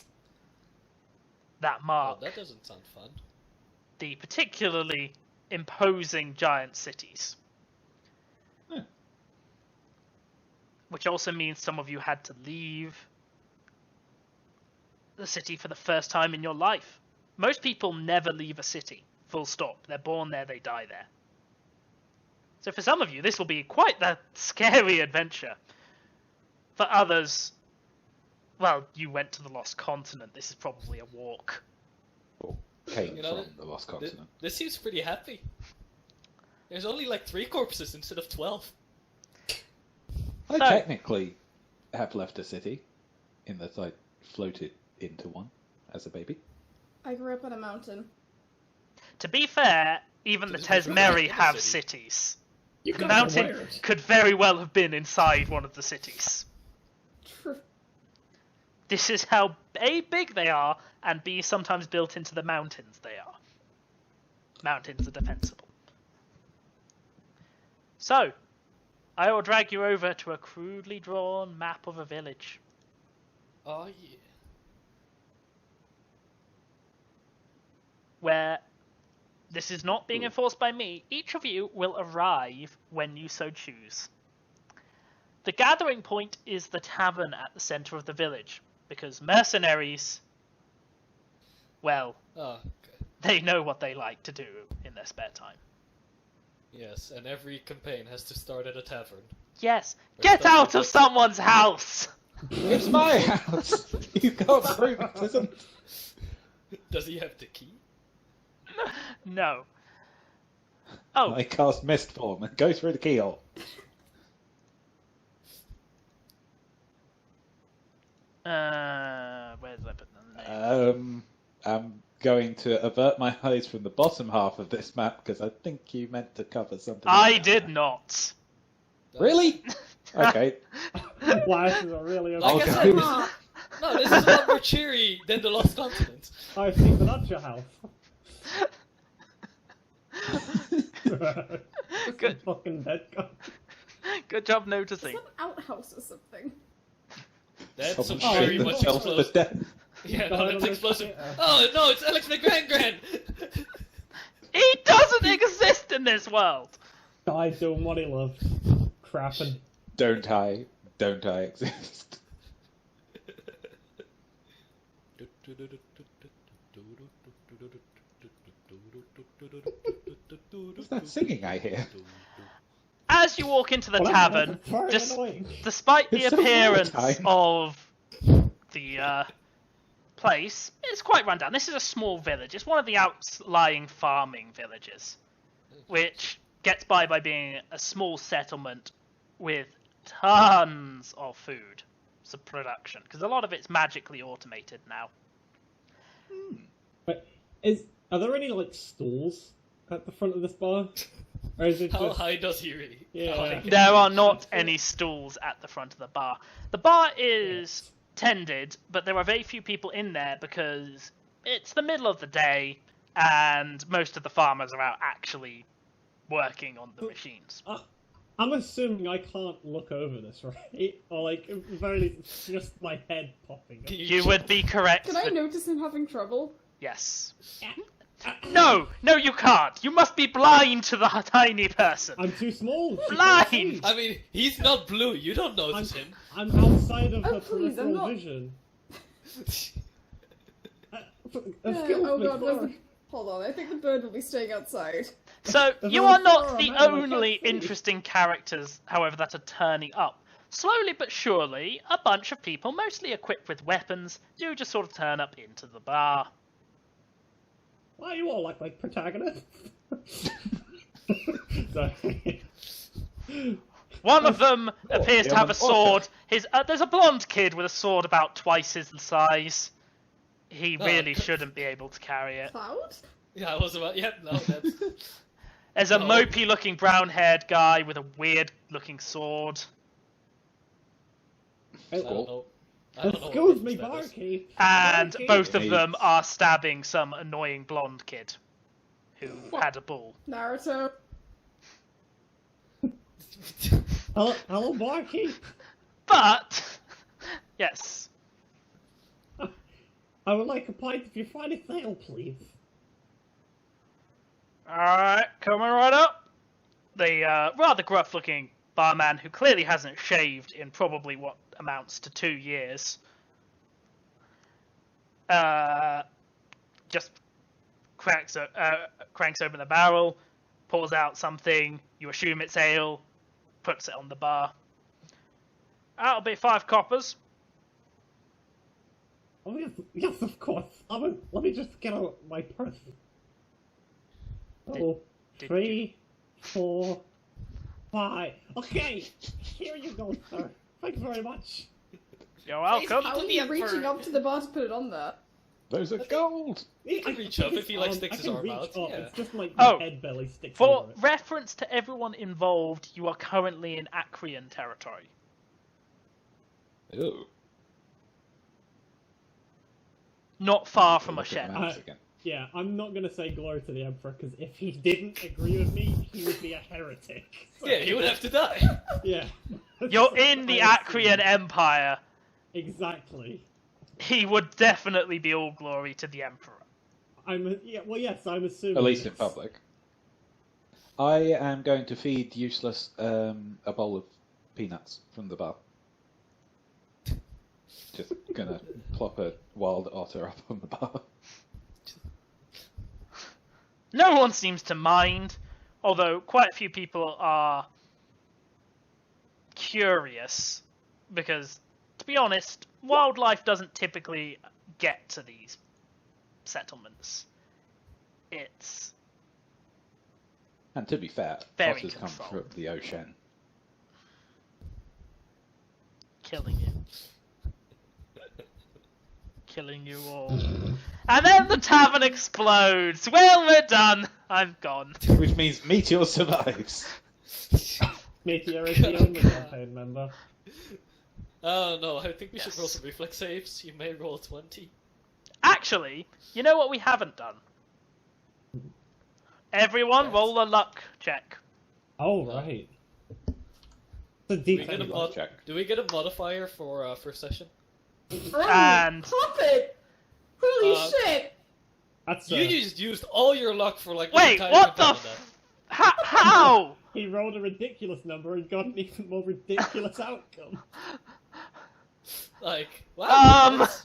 that mark that doesn't sound fun. the particularly imposing giant cities. Which also means some of you had to leave the city for the first time in your life. Most people never leave a city, full stop. They're born there, they die there. So for some of you, this will be quite the scary adventure. For others, well, you went to the Lost Continent. This is probably a walk. Or came from the Lost Continent. This seems pretty happy. There's only like 3 corpses instead of 12. I technically have left a city, in that I floated into one as a baby. I grew up on a mountain. To be fair, even the Tesmeri have cities. The mountain could very well have been inside one of the cities. True. This is how A, big they are, and B, sometimes built into the mountains they are. Mountains are defensible. So, I will drag you over to a crudely drawn map of a village. Oh yeah. Where this is not being enforced by me. Each of you will arrive when you so choose. The gathering point is the tavern at the center of the village, because mercenaries, well, they know what they like to do in their spare time. Yes, and every campaign has to start at a tavern. Yes, get out of someone's house! It's my house! You can't prove it isn't. Does he have the key? No. Oh. I cast Mist Form and go through the keyhole. Where did I put the name? I'm going to avert my eyes from the bottom half of this map because I think you meant to cover something. I did not. Really? Okay. Wow, this is a really Like I said, no, this is a lot more cheery than the Lost Continent. I see, but that's your house. Good. Fucking dead guy. Good job Is noticing. that an outhouse or something? That's Someone Oh, very shot much themselves to explosive. death. Yeah, Died no, on that's the explosive. fire. Oh no, it's Alex McGran. He doesn't exist in this world. Died doing what he loved. Crapping. Don't I exist? What's that singing I hear? As you walk into the Well, tavern, that's very dis- annoying. despite the It's so appearance maritime. of the place, it's quite run down. This is a small village. It's one of the outlying farming villages, which gets by being a small settlement with tons of food production, because a lot of it's magically automated now. But are there any like stalls at the front of this bar? Or is it How just... high does he really? Yeah. How high can There he are reach? not any stalls at the front of the bar. The bar is tended, but there are very few people in there because it's the middle of the day and most of the farmers are out actually working on the machines. I'm assuming I can't look over this, right? Or like, at the very least, it's just my head popping up. Can You would be correct. Can I that- notice him having trouble? Yes. No, you can't. You must be blind to the tiny person. I'm too small. She Blind! can't see. I mean, he's not blue. You don't I'm, notice him. I'm outside of Oh, her please, I'm peripheral not- vision. Yeah, Excuse oh me, god, where's sorry. the... Hold on, I think the bird will be staying outside. So, There's you only are not four the of them, I only can't see. interesting characters, however, that are turning up. Slowly but surely, a bunch of people, mostly equipped with weapons, do just sort of turn up into the bar. Why are you all like protagonists? Sorry. One of them appears to yeah, have a of course. sword. There's a blonde kid with a sword about twice his size. He Oh, really good. shouldn't be able to carry it. Cloud? Yeah, I was about. Yeah, no, that's. There's a Oh. mopey-looking brown-haired guy with a weird-looking sword. I don't know. I don't know. Excuse what me, that is. barkeep. And Barkeep. both of Hey. them are stabbing some annoying blonde kid who had a bull. Naruto? Hello, barkeep. But, yes, I would like a pint of your finest ale, please. alright, coming right up. The rather gruff-looking barman who clearly hasn't shaved in probably what amounts to 2 years. Just cranks open the barrel, pours out something, you assume it's ale, puts it on the bar. That'll be 5 coppers. Oh yes, of course. Let me just get out my purse. Oh, did 3, 4, 5. Okay, here you go, sir. Thank you very much. You're welcome. How are the you Emperor. reaching up to the bar to put it on there? Those are gold. He can reach up if he like sticks I his can arm reach out, up. yeah. It's just like Oh, my head barely sticks For over it. reference to everyone involved, you are currently in Acrian territory. Ew. Not far from a Look at shed. the maps again. Yeah, I'm not gonna say glory to the Emperor, because if he didn't agree with me, he would be a heretic. So, Yeah, he would have to die. Yeah. You're in the I Acrian assume. Empire. Exactly. He would definitely be all glory to the Emperor. Yes, I'm assuming. At least in yes. public. I am going to feed Useless a bowl of peanuts from the bar. Just gonna plop a wild otter up on the bar. No one seems to mind, although quite a few people are curious, because, to be honest, wildlife doesn't typically get to these settlements. It's And to be fair, Very otters come from controlled. the ocean. killing you. Killing you all. And then the tavern explodes! Well, we're done! I'm gone. Which means Meteor survives. Meteor is the only campaign member. Oh no, I think we should Yes. roll some reflex saves. You may roll 20. Actually, you know what we haven't done? Everyone, Yes. roll a luck check. Oh, right. The Do we get a D20. luck check. Do we get a modifier for first session? And- Pop it! Holy shit! That's You just used all your luck for like. Wait, entire what the campaign How? He rolled a ridiculous number and got an even more ridiculous outcome. Like, wow. that's-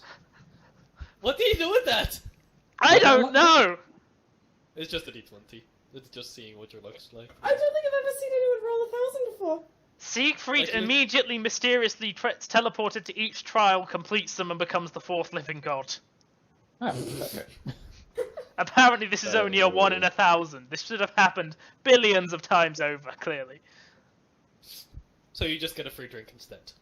What do you do with that? I don't know! It's just a d20. It's just seeing what your luck's like. I don't think I've ever seen anyone roll 1,000 before. Siegfried Like, immediately mysteriously teleported to each trial, completes them, and becomes the fourth living god. Oh, okay. Apparently this is only a 1 in 1,000. This should have happened billions of times over, clearly. So you just get a free drink instead.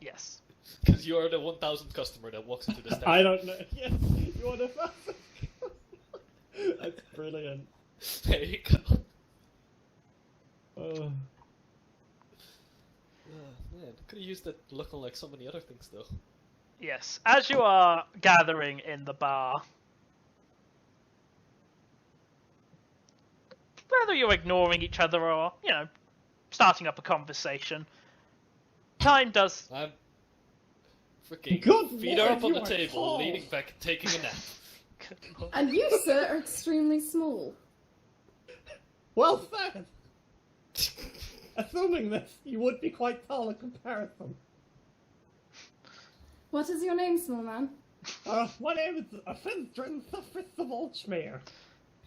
Yes. Because you're the 1,000th customer that walks into the stand. I don't know. Yes, you want to. That's brilliant. There you go. Oh. Man, could have used that luck on like so many other things though. Yes. As you are gathering in the bar, whether you're ignoring each other or, starting up a conversation, time does... I'm freaking Good feet lord, are up on you the are table, tall. leaning back, taking a nap. And you, sir, are extremely small. Well said! Assuming this, you would be quite tall in comparison. What is your name, small man? My name is Findrin Suffris of Olchmere.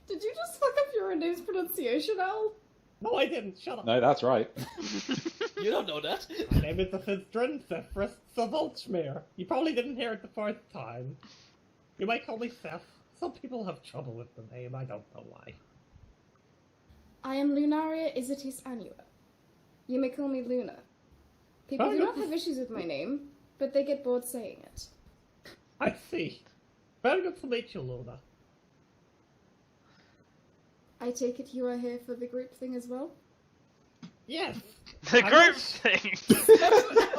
Did you just fuck up your name's pronunciation, Al? No, I didn't. Shut up. No, that's right. You don't know that. My name is Findrin Suffris of Olchmere. You probably didn't hear it the first time. You might call me Seth. Some people have trouble with the name. I don't know why. I am Lunaria Isitis Anua. You may call me Luna. People do not have issues with my name, but they get bored saying it. I see. Very good to meet you, Luna. I take it you are here for the group thing as well? Yes. The I'm group not- thing!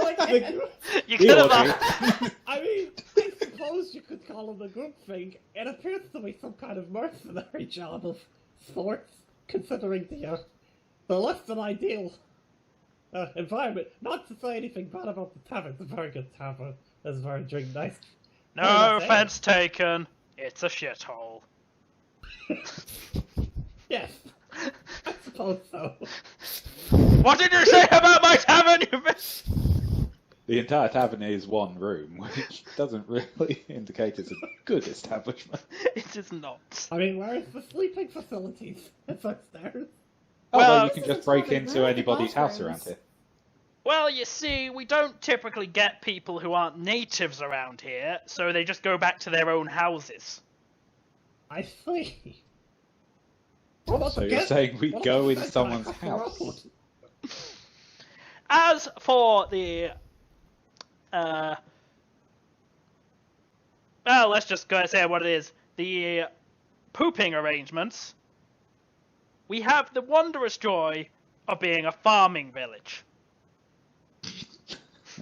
Like the group. You could have orgy. asked... I mean, I suppose you could call it a group thing. It appears to be some kind of mercenary job of sorts, considering the less than ideal environment. Not to say anything bad about the tavern. It's a very good tavern. It's very drink nice. No Very nice ale. offense taken. It's a shithole. Yes, I suppose so. What did you say about my tavern, you bitch? The entire tavern is one room, which doesn't really indicate it's a good establishment. It is not. I mean, where is the sleeping facilities? It's upstairs. Oh, Well, well, you this can is just a break tavern. into Where are the anybody's house around bathrooms? here. Well, you see, we don't typically get people who aren't natives around here, so they just go back to their own houses. I see. What about So the you're guest- saying we what go about in the guest someone's across the house? road? As for the... well, let's just go and say what it is. The pooping arrangements. We have the wondrous joy of being a farming village.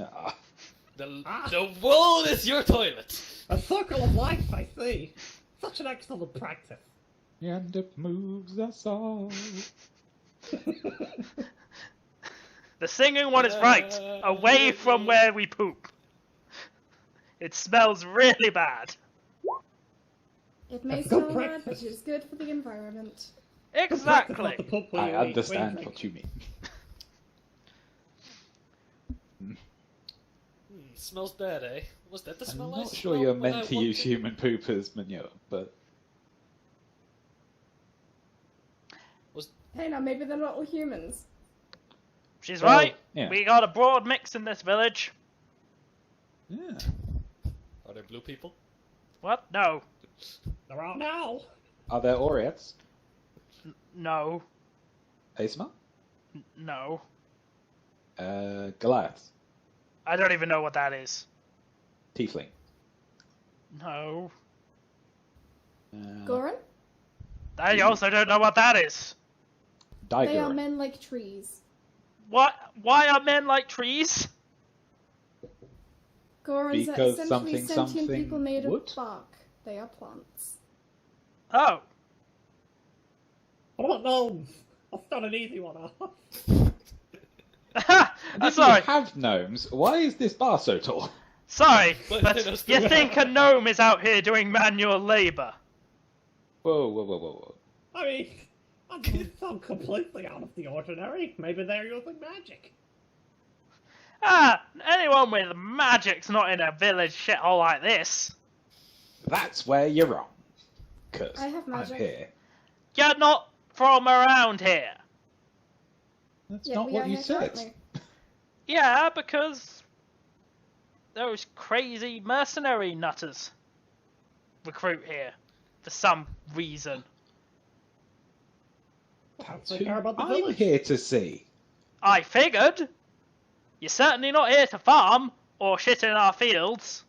Ah, The world is your toilet. A circle of life, I see. Such an excellent practice. and it moves us all. The singing one is right. Away from where we poop. It smells really bad. It may That's good smell bad, practice. but it is good for the environment. Exactly. I understand what you mean. Smells bad, eh? Was that the I'm smell I not sure smelled you're when meant I to walked use in? human poop as manure, but Hey, now maybe they're not all humans. She's Well, right. yeah. We got a broad mix in this village. yeah. Are there blue people? What? No. They're out now. Are there Aureates? No. Asma? No. Goliaths? I don't even know what that is. Tiefling? No. Goran? I also don't know what that is. They are Diger? men like trees. What? Why are men like trees? Gorans are Because essentially something, sentient something people made wood? of bark. They are plants. Oh. What about gnomes? I'll start an easy one off. I'm If sorry. you have gnomes, why is this bar so tall? Sorry, But but then I you still- think a gnome is out here doing manual labour? Whoa, whoa, whoa, whoa, whoa. I mean, that doesn't sound completely out of the ordinary. Maybe they're using magic. Anyone with magic's not in a village shithole like this. That's where you're wrong. Because I have I'm magic. here. You're not from around here. That's Yeah, not we what are you here said. currently. Yeah, because those crazy mercenary nutters recruit here for some reason. Perhaps That's they who care about the I'm village. here to see. I figured. You're certainly not here to farm or shit in our fields.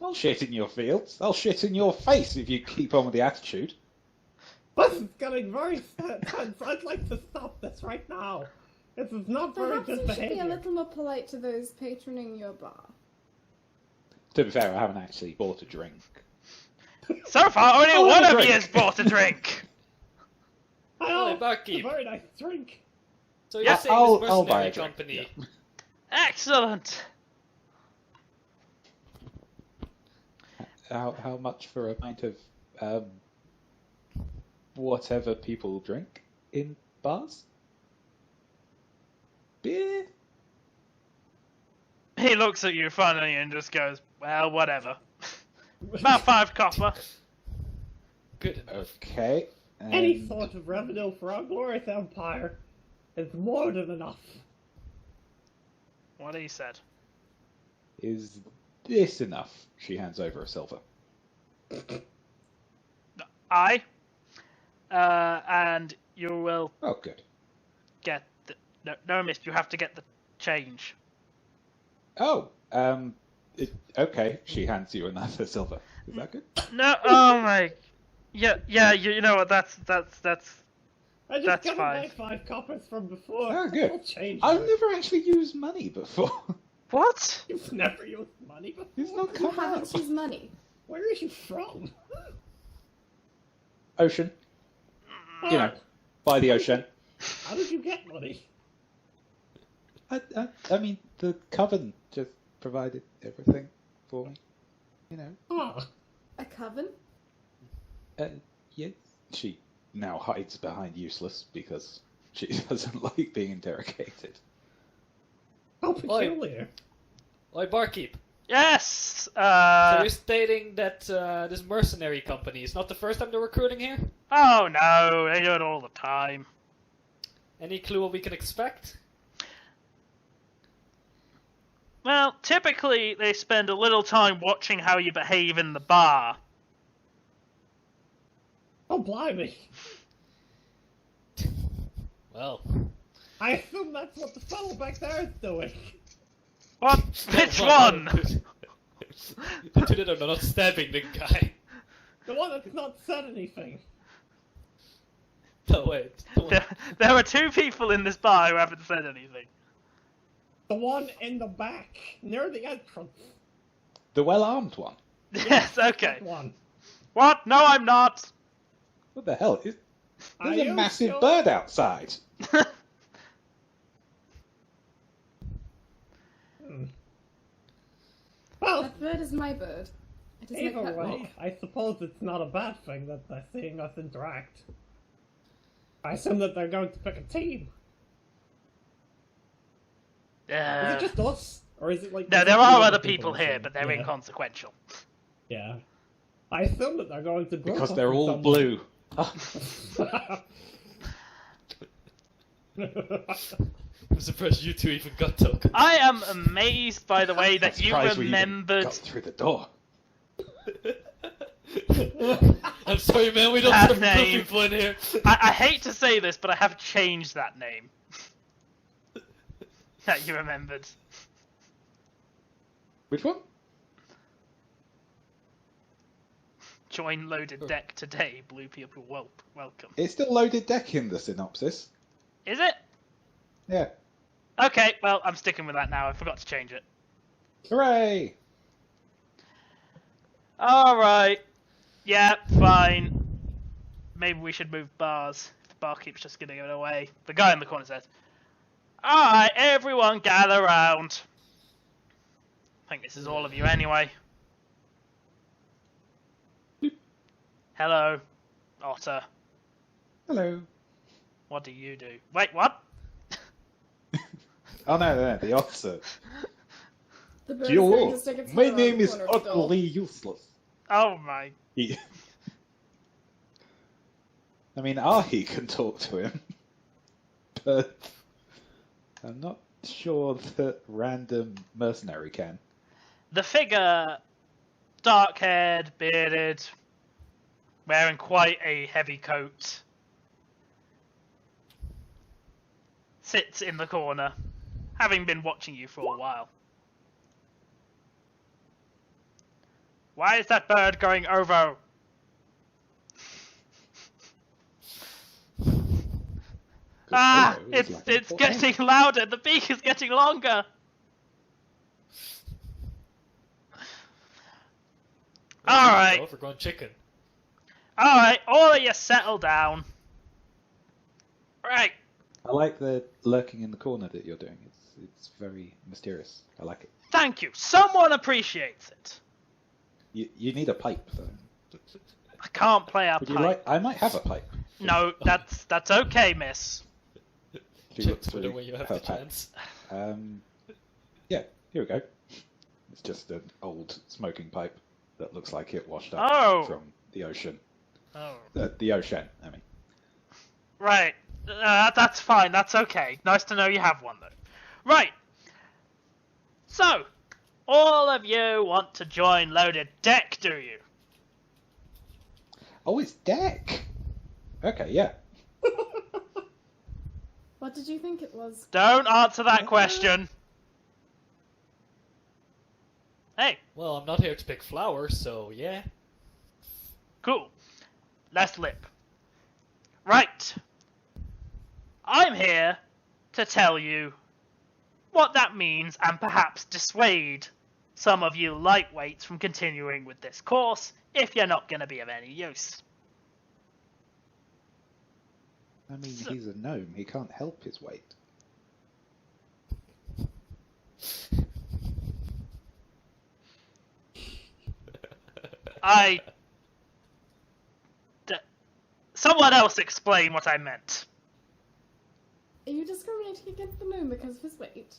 I'll shit in your fields. I'll shit in your face if you keep on with the attitude. This is getting very tense. I'd like to stop this right now. This is not very Perhaps good you should be a behavior. little more polite to those patroning your bar. To be fair, I haven't actually bought a drink. So far, only I'll one have a of you drink. has bought a drink. I Hey, know, barkeep. a very nice drink. So you're saying I'll this buy mercenary a drink, company? yeah. Excellent. How much for a pint of whatever people drink in bars? Beer? He looks at you funny and just goes, well, whatever. About 5 copper. Good enough. Okay. Any and- sort of revenue for our glorious empire is more than enough. What he said. Is this enough? She hands over a silver. Aye. And you will Oh, good. get the... No, miss, you have to get the change. Oh, okay. She hands you another silver. Is that good? No, oh my... Yeah, you know what, that's... I just That's got fine. my 5 coppers from before. Oh, good. I'll change I've that. never actually used money before. What? You've never used money before? It's not You come haven't up. used money. Where are you from? Ocean. You know, by the ocean. How did you get money? I mean, the coven just provided everything for me. You know. Ah, A coven? Yes. She now hides behind useless because she doesn't like being interrogated. how peculiar. Oi, barkeep. Yes! So you're stating that this mercenary company is not the first time they're recruiting here? Oh no, they do it all the time. Any clue what we can expect? Well, typically they spend a little time watching how you behave in the bar. Oh, blimey. Well, I assume that's what the fellow back there is doing. What? Which one? The two that are not stabbing the guy. The one that's not said anything. No, wait. The one- There are 2 people in this bar who haven't said anything. The one in the back, near the entrance. The well-armed one. Yes, okay. That one. What? No, I'm not. What the hell? There's Are a you massive sure? bird outside. Well, That bird is my bird. It is my either pet way, rock. I suppose it's not a bad thing that they're seeing us interact. I assume that they're going to pick a team. Is it just us? Or is it like... No, there's there a few are other people on the here, team? but they're Yeah. inconsequential. Yeah. I assume that they're going to group Because up they're with all someone. blue. I'm surprised you two even got token. I am amazed by the way that you Surprised we even remembered. got through the door. I'm sorry, man. We don't Bad serve blue name. people in here. I hate to say this, but I have changed that name. That you remembered. Which one? Join loaded deck today. Blue people welcome. It's still loaded deck in the synopsis. Is it? Yeah. Okay, well, I'm sticking with that now. I forgot to change it. Hooray! Alright. Yeah, fine. Maybe we should move bars. The barkeep's just giving it away. The guy in the corner says, "Alright, everyone gather round." I think this is all of you anyway. Hello, Otter. Hello. What do you do? Wait, what? Oh no, the officer. The bird is Yo, going to stick its my head around name the is corner of the door. utterly useless. Oh my. He... I mean, Ahi can talk to him, but I'm not sure that random mercenary can. The figure, dark-haired, bearded, wearing quite a heavy coat, sits in the corner, having been watching you for a while. Why is that bird going over? Ah, it's getting louder. The beak is getting longer. All right. Overgrown chicken. All right, all of you settle down. Right. I like the lurking in the corner that you're doing. It's very mysterious. I like it. Thank you. Someone appreciates it. You need a pipe though. I can't play a Would pipe. you like? I might have a pipe. No, that's okay, miss. If you Check look Twitter through when you have her the pack. chance. Yeah, here we go. It's just an old smoking pipe that looks like it washed up Oh. from the ocean. Oh. The ocean, I mean. Right. That's fine. That's okay. Nice to know you have one, though. Right. So, all of you want to join Loaded Deck, do you? Oh, it's Deck! Okay, yeah. What did you think it was? Don't answer that question. Hey, Well, I'm not here to pick flowers, so yeah. cool. Less lip. Right. I'm here to tell you what that means and perhaps dissuade some of you lightweights from continuing with this course if you're not going to be of any use. I mean, he's a gnome. He can't help his weight. Someone else explain what I meant. Are you discriminating against the gnome because of his weight?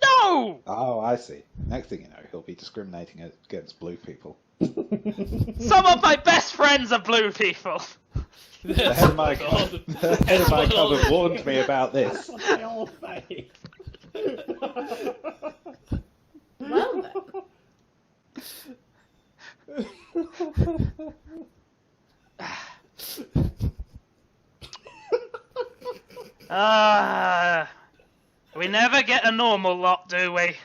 No! Oh, I see. Next thing you know, he'll be discriminating against blue people. Some of my best friends are blue people. The head of my cupboard warned me about That's this. what they all say. Well then. We never get a normal lot, do we?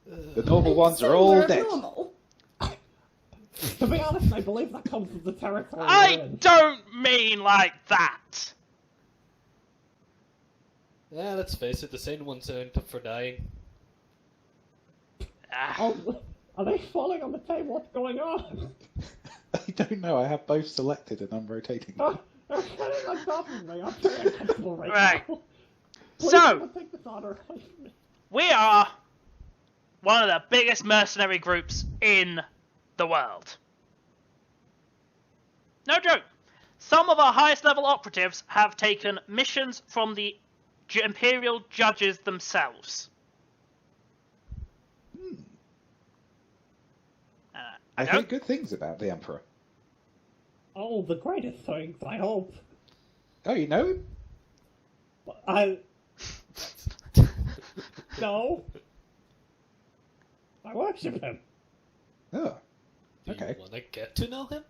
The normal ones are So all we're dead. abnormal. To be honest, I believe that comes with the territory we're I in. don't mean like that. Yeah, let's face it, the sane ones aren't up for dying. Oh, are they falling on the table? What's going on? I don't know. I have both selected and I'm rotating. Oh, they're sitting on top of me. I'm very uncomfortable right, Right. now. Please, So- someone take this honor away from me. We are one of the biggest mercenary groups in the world. No joke. Some of our highest level operatives have taken missions from the Imperial judges themselves. I hear good things about the Emperor. Oh, the greatest things, I hope. Oh, you know him? No. I worship him. Oh, Do okay. you want to get to know him?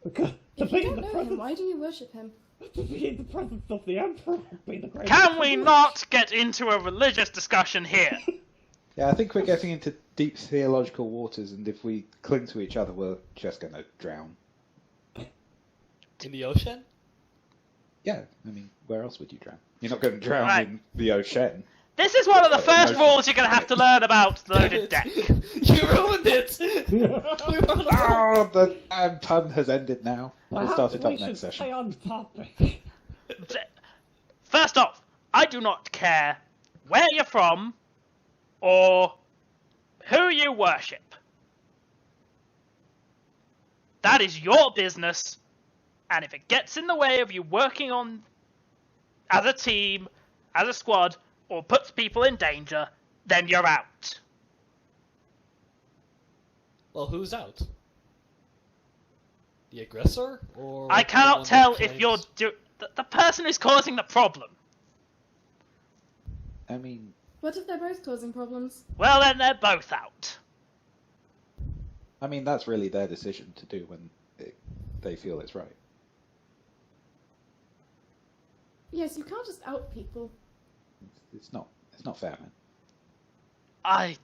Because to If be you in don't the know him, presence, why do you worship him? to be in the presence of the Emperor would be the greatest. Can we not get into a religious discussion here? Yeah, I think we're getting into deep theological waters, and if we cling to each other, we're just going to drown. In the ocean? Yeah, I mean, where else would you drown? You're not going to drown Right. in the ocean. This is one of the first rules you're going to have to learn about loaded deck. You ruined it! We were on a roll. Oh, the damn pun has ended now. We'll start it up we should next stay session. on topic. First off, I do not care where you're from or who you worship. That is your business, and if it gets in the way of you working on as a team, as a squad, or puts people in danger, then you're out. Well, who's out? The aggressor? Or I the cannot one tell that if you're claims- the person who's causing the problem. I mean, What if they're both causing problems? Well, then they're both out. that's really their decision to do when they feel it's right. Yes, you can't just out people. It's not fair, man.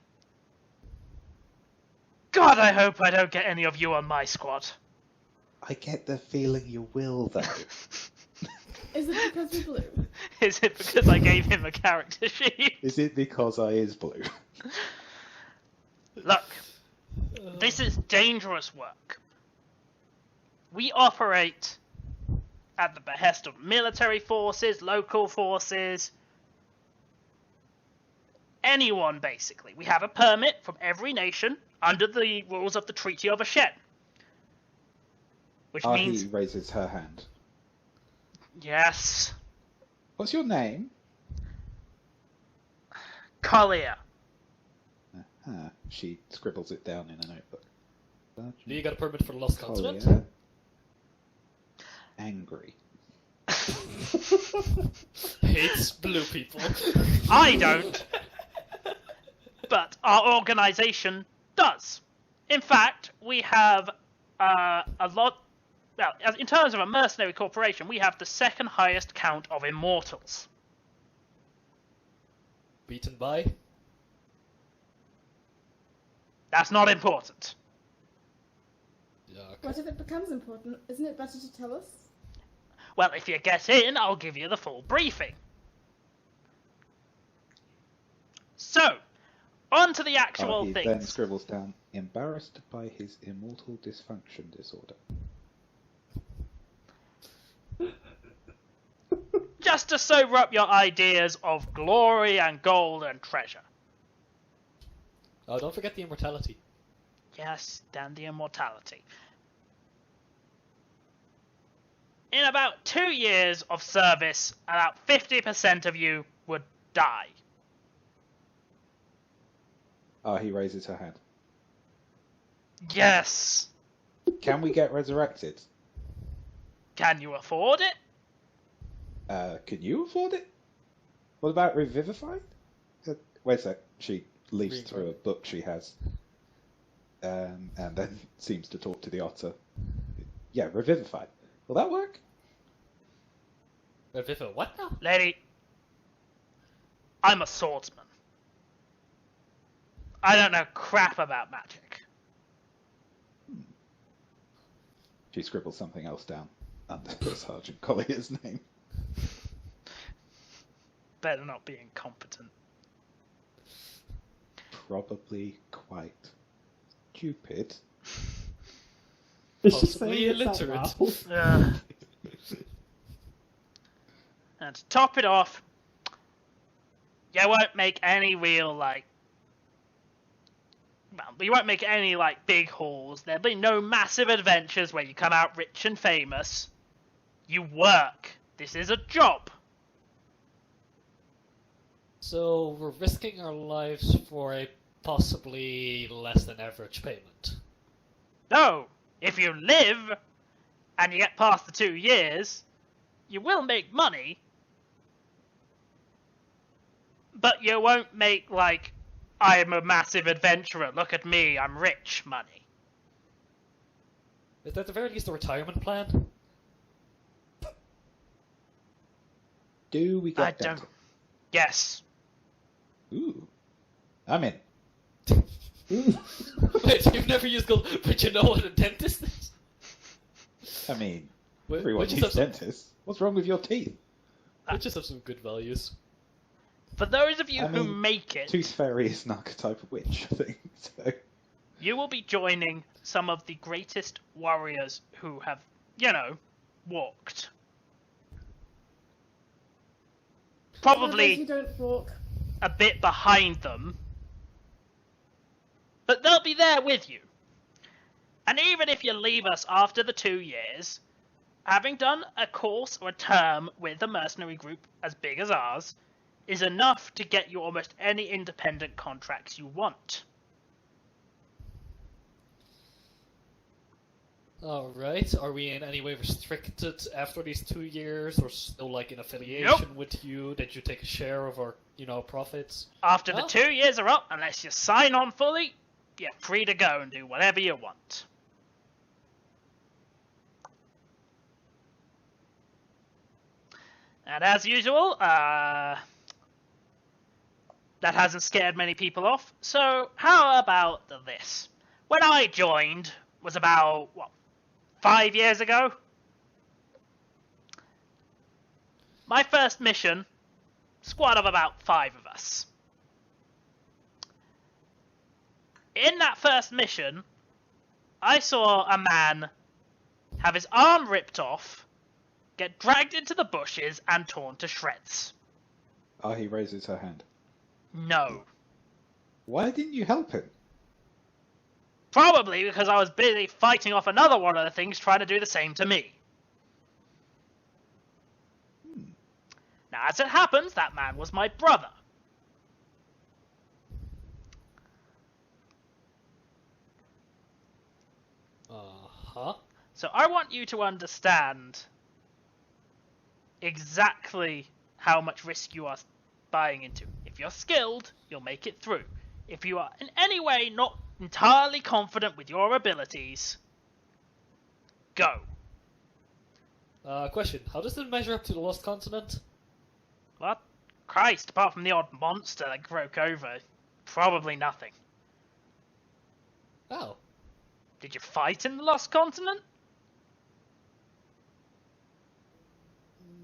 God, I hope I don't get any of you on my squad. I get the feeling you will, though. Is it because we're blue? Is it because I gave him a character sheet? Is it because I is blue? Look, this is dangerous work. We operate at the behest of military forces, local forces, anyone basically. We have a permit from every nation under the rules of the Treaty of Ashen. Which means... He raises her hand. Yes. What's your name? Collier. She scribbles it down in a notebook. Do you got a permit for the Lost Continent? Collier. Angry. Hates blue people. I don't. But our organization does. In fact, we have a lot... Well, in terms of a mercenary corporation, we have the second highest count of immortals. Beaten by? That's not important. Yeah, okay. What if it becomes important? Isn't it better to tell us? Well, if you get in, I'll give you the full briefing. So, on to the actual He things. then scribbles down, embarrassed by his immortal dysfunction disorder. Just to sober up your ideas of glory and gold and treasure. Oh, don't forget the immortality. Yes, and the immortality. In about 2 years of service, about 50% of you would die. He raises her hand. Yes. Can we get resurrected? Can you afford it? Can you afford it? What about revivified? Wait a sec. She leafs through a book she has. And then seems to talk to the otter. Yeah, revivified. Will that work? Viva, what now? Lady, I'm a swordsman. I don't know crap about magic. She scribbles something else down under Sergeant Collier's name. Better not be incompetent. Probably quite stupid. Is she Possibly saying it's out illiterate. loud? And to top it off, you won't make any real, well, you won't make any, big hauls. There'll be no massive adventures where you come out rich and famous. You work. This is a job. So, we're risking our lives for a possibly less than average payment. No, if you live, and you get past the 2 years, you will make money, but you won't make, I'm a massive adventurer, look at me, I'm rich money. Is that at the very least a retirement plan? Do we get I don't... dental? Yes. Ooh. I'm in. Wait, you've never used gold, but you know what a dentist is? I mean, We everyone just needs have some, dentists. What's wrong with your teeth? we just have some good values. For those of you I who mean, make it, Tooth Fairy is an archetype of witch, I think. So. you will be joining some of the greatest warriors who have, you know, walked. Those Probably who don't walk. a bit behind them, but they'll be there with you. And even if you leave us after the 2 years, having done a course or a term with a mercenary group as big as ours is enough to get you almost any independent contracts you want. Alright, are we in any way restricted after these 2 years, or still like in affiliation with you, that you take a share of our, profits? After Oh. the 2 years are up, unless you sign on fully, you're free to go and do whatever you want. And as usual, that hasn't scared many people off, so how about this? When I joined, was about, 5 years ago? My first mission, squad of about 5 of us. In that first mission, I saw a man have his arm ripped off, get dragged into the bushes, and torn to shreds. He raises her hand. No. Why didn't you help him? Probably because I was busy fighting off another one of the things trying to do the same to me. Now, as it happens, that man was my brother. Uh-huh. So I want you to understand exactly how much risk you are buying into. If you're skilled, you'll make it through. If you are in any way not entirely confident with your abilities, go. Question, how does it measure up to the Lost Continent? What? Christ, apart from the odd monster that broke over, probably nothing. Oh. Did you fight in the Lost Continent?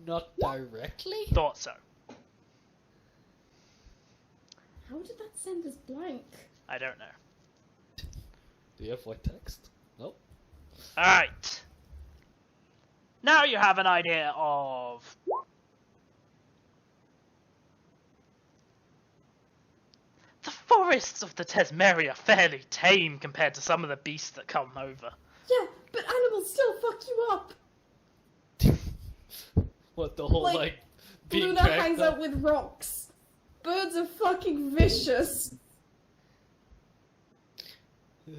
Not directly? Thought so. How did that send us blank? I don't know. Do you have white text? Nope. Alright. Now you have an idea of... The forests of the Tesmeri are fairly tame compared to some of the beasts that come over. Yeah, but animals still fuck you up. What, the whole, Like, being Luna dragged hangs up? out with rocks. Birds are fucking vicious.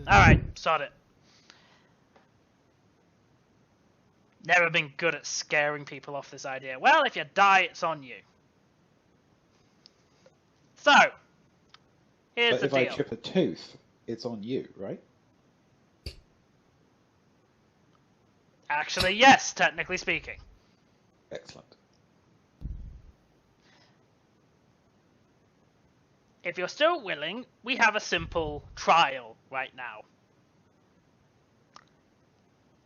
Alright, sod it. Never been good at scaring people off this idea. Well, if you die, it's on you. So, here's But the if deal. I chip a tooth, it's on you, right? Actually, yes, technically speaking. Excellent. If you're still willing, we have a simple trial right now.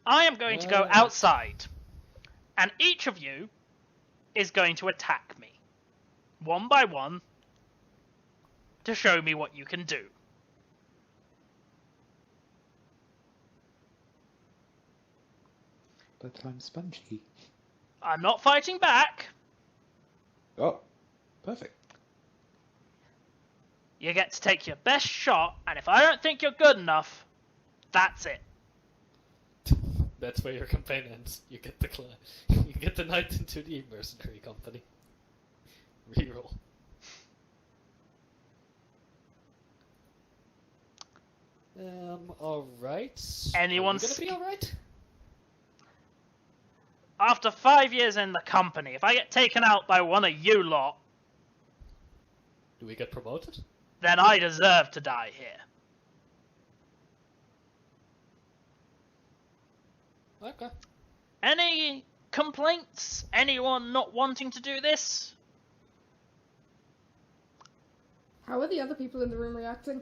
I am going to go outside, and each of you is going to attack me, one by one, to show me what you can do. But I'm spongy. I'm not fighting back. Oh, perfect. You get to take your best shot, and if I don't think you're good enough, that's it. That's where your campaign ends. You get the you get the knight into the mercenary company. Reroll. Alright. Anyone Are you gonna be alright? After 5 years in the company, if I get taken out by one of you lot, Do we get promoted? then I deserve to die here. Okay. Any complaints? Anyone not wanting to do this? How are the other people in the room reacting?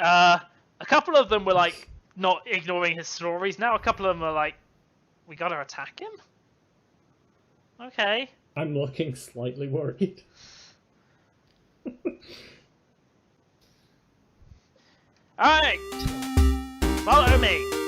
A couple of them were like not ignoring his stories. Now a couple of them are like, we gotta attack him? Okay. I'm looking slightly worried. Alright! Follow me!